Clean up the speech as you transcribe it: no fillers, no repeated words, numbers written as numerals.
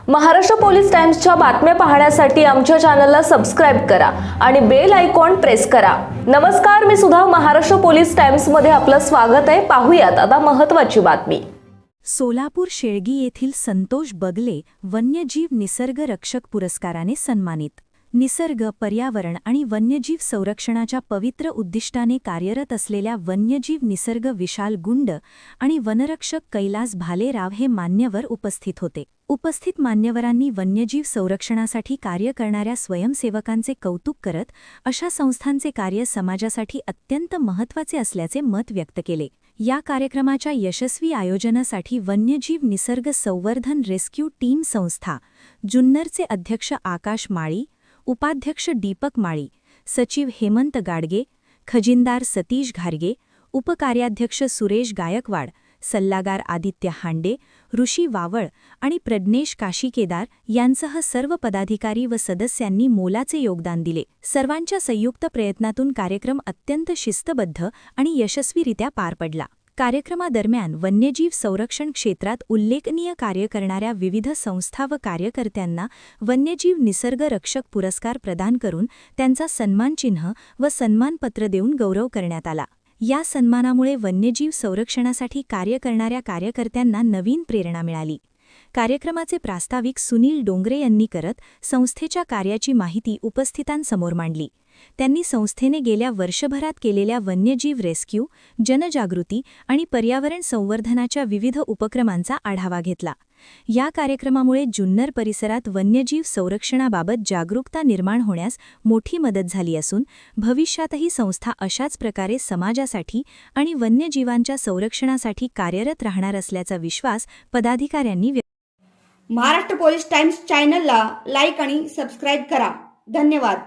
Maharashtra police टाइम्सच्या बातम्या पाहण्यासाठी आमच्या चॅनलला सबस्क्राइब करा आणि बेल आयकॉन प्रेस करा। नमस्कार, मी सुधा, महाराष्ट्र पोलीस टाइम्स मध्ये आपलं स्वागत आहे। पाहूयात आता महत्त्वाची बातमी। सोलापूर शेळगी येथील संतोष बगले वन्यजीव निसर्ग रक्षक पुरस्काराने सन्मानित। निसर्ग, पर्यावरण आणि वन्यजीव संरक्षणाच्या पवित्र उद्दिष्टाने कार्यरत असलेल्या वन्यजीव निसर्ग विशाल गुंड आणि वनरक्षक कैलास भालेराव हे मान्यवर उपस्थित होते। उपस्थित मान्यवरांनी वन्यजीव संरक्षणासाठी कार्य करणाऱ्या स्वयंसेवकांचे कौतुक करत अशा संस्थांचे कार्य समाजासाठी अत्यंत महत्त्वाचे असल्याचे मत व्यक्त केले। या कार्यक्रमाच्या यशस्वी आयोजनासाठी वन्यजीव निसर्ग संवर्धन रेस्क्यू टीम संस्था, जुन्नरचे अध्यक्ष आकाश माळी, उपाध्यक्ष दीपक माळी, सचिव हेमंत गाडगे, खजिनदार सतीश घारगे, उपकार्याध्यक्ष सुरेश गायकवाड, सल्लागार आदित्य हांडे, ऋषी वावळ आणि प्रज्ञेश काशीकेदार यांसह सर्व पदाधिकारी व सदस्यांनी मोलाचे योगदान दिले। सर्वांच्या संयुक्त प्रयत्नातून कार्यक्रम अत्यंत शिस्तबद्ध आणि यशस्वीरित्या पार पडला। कार्यक्रमादरम्यान वन्यजीव संरक्षण क्षेत्रात उल्लेखनीय कार्य करणाऱ्या विविध संस्था व कार्यकर्त्यांना वन्यजीव निसर्ग रक्षक पुरस्कार प्रदान करून त्यांचा सन्मानचिन्ह व सन्मानपत्र देऊन गौरव करण्यात आला। या सन्मानामुळे वन्यजीव संरक्षणासाठी कार्य करणाऱ्या कार्यकर्त्यांना नवीन प्रेरणा मिळाली। कार्यक्रमाचे प्रास्ताविक सुनील डोंगरे यांनी करत संस्थेच्या कार्याची माहिती उपस्थितांसमोर मांडली। त्यांनी संस्थेने गेल्या वर्षभरात केलेल्या वन्यजीव रेस्क्यू, जनजागृती आणि पर्यावरण संवर्धनाच्या विविध उपक्रमांचा आढावा घेतला। या कार्यक्रमामुळे जुन्नर परिसरात वन्यजीव संरक्षणाबाबत जागरूकता निर्माण होण्यास मोठी मदत झाली असून भविष्यातही संस्था अशाच प्रकारे समाजासाठी आणि वन्यजीवांच्या संरक्षणासाठी कार्यरत राहणार असल्याचा विश्वास पदाधिकाऱ्यांनी महाराष्ट्र पोलीस टाइम्स चॅनलला लाईक आणि सबस्क्राइब करा। धन्यवाद।